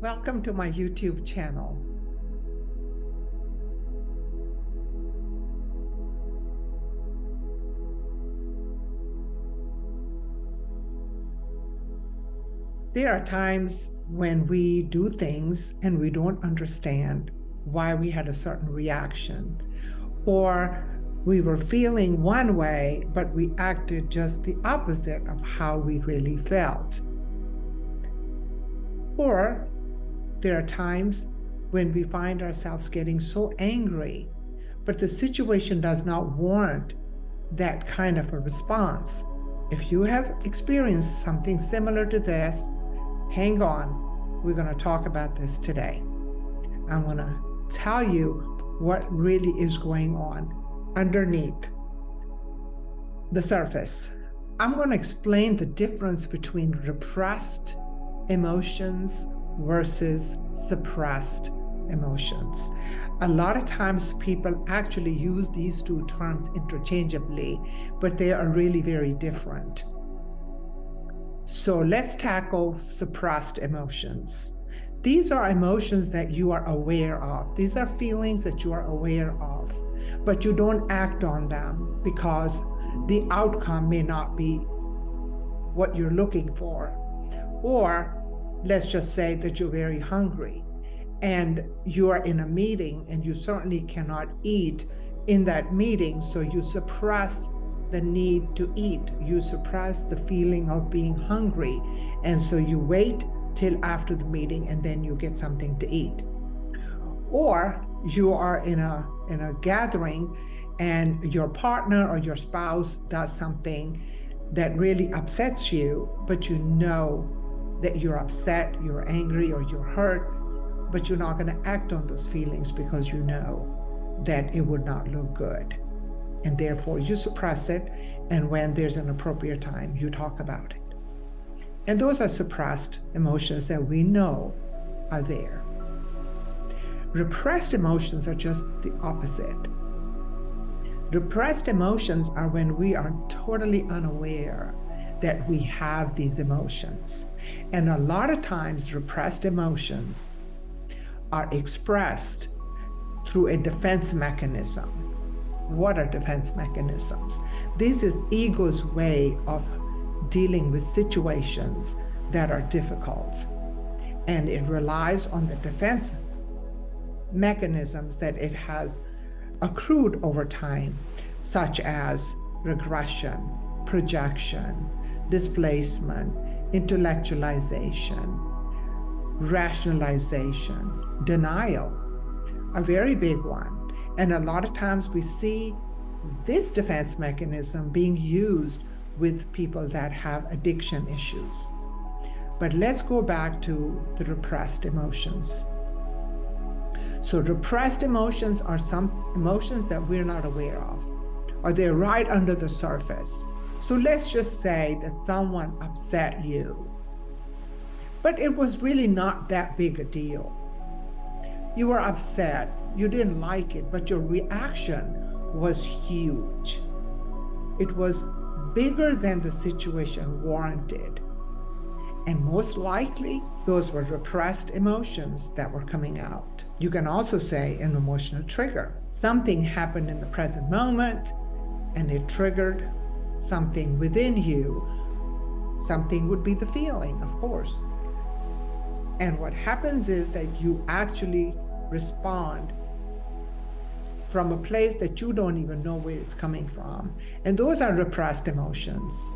Welcome to my YouTube channel. There are times when we do things and we don't understand why we had a certain reaction, or we were feeling one way, but we acted just the opposite of how we really felt. Or there are times when we find ourselves getting so angry, but the situation does not warrant that kind of a response. If you have experienced something similar to this, hang on. We're going to talk about this today. I'm going to tell you what really is going on underneath the surface. I'm going to explain the difference between repressed emotions versus suppressed emotions. A lot of times people actually use these two terms interchangeably, but they are really very different. So let's tackle suppressed emotions. These are emotions that you are aware of. These are feelings that you are aware of, but you don't act on them because the outcome may not be what you're looking for. Or let's just say that you're very hungry and you are in a meeting and you certainly cannot eat in that meeting, so you suppress the need to eat. You suppress the feeling of being hungry, and so you wait till after the meeting and then you get something to eat. Or you are in a gathering and your partner or your spouse does something that really upsets you, but you know that you're upset, you're angry, or you're hurt, but you're not going to act on those feelings because you know that it would not look good. And therefore you suppress it, and when there's an appropriate time, you talk about it. And those are suppressed emotions that we know are there. Repressed emotions are just the opposite. Repressed emotions are when we are totally unaware that we have these emotions. And a lot of times repressed emotions are expressed through a defense mechanism. What are defense mechanisms? This is ego's way of dealing with situations that are difficult. And it relies on the defense mechanisms that it has accrued over time, such as regression, projection, displacement, intellectualization, rationalization, denial, a very big one. And a lot of times we see this defense mechanism being used with people that have addiction issues. But let's go back to the repressed emotions. So repressed emotions are some emotions that we're not aware of, or they're right under the surface. So let's just say that someone upset you, but it was really not that big a deal. You were upset, you didn't like it, but your reaction was huge. It was bigger than the situation warranted. And most likely, those were repressed emotions that were coming out. You can also say an emotional trigger. Something happened in the present moment, and it triggered something within you. Something would be the feeling, of course. And what happens is that you actually respond from a place that you don't even know where it's coming from. And those are repressed emotions.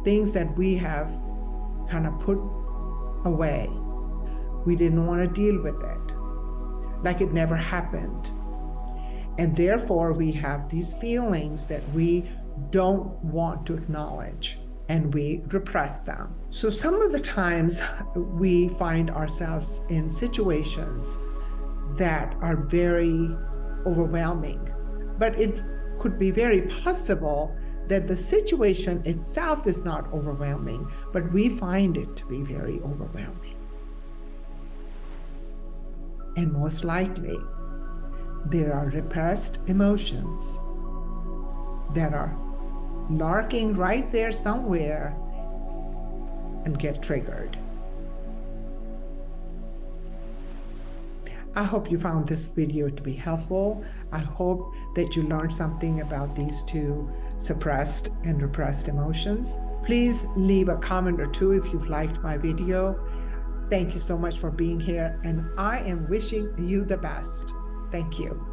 Things that we have kind of put away. We didn't want to deal with it, like it never happened. And therefore we have these feelings that we don't want to acknowledge, and we repress them. So some of the times we find ourselves in situations that are very overwhelming, but it could be very possible that the situation itself is not overwhelming, but we find it to be very overwhelming. And most likely, there are repressed emotions that are lurking right there somewhere and get triggered. I hope you found this video to be helpful. I hope that you learned something about these two suppressed and repressed emotions. Please leave a comment or two if you've liked my video. Thank you so much for being here, and I am wishing you the best. Thank you.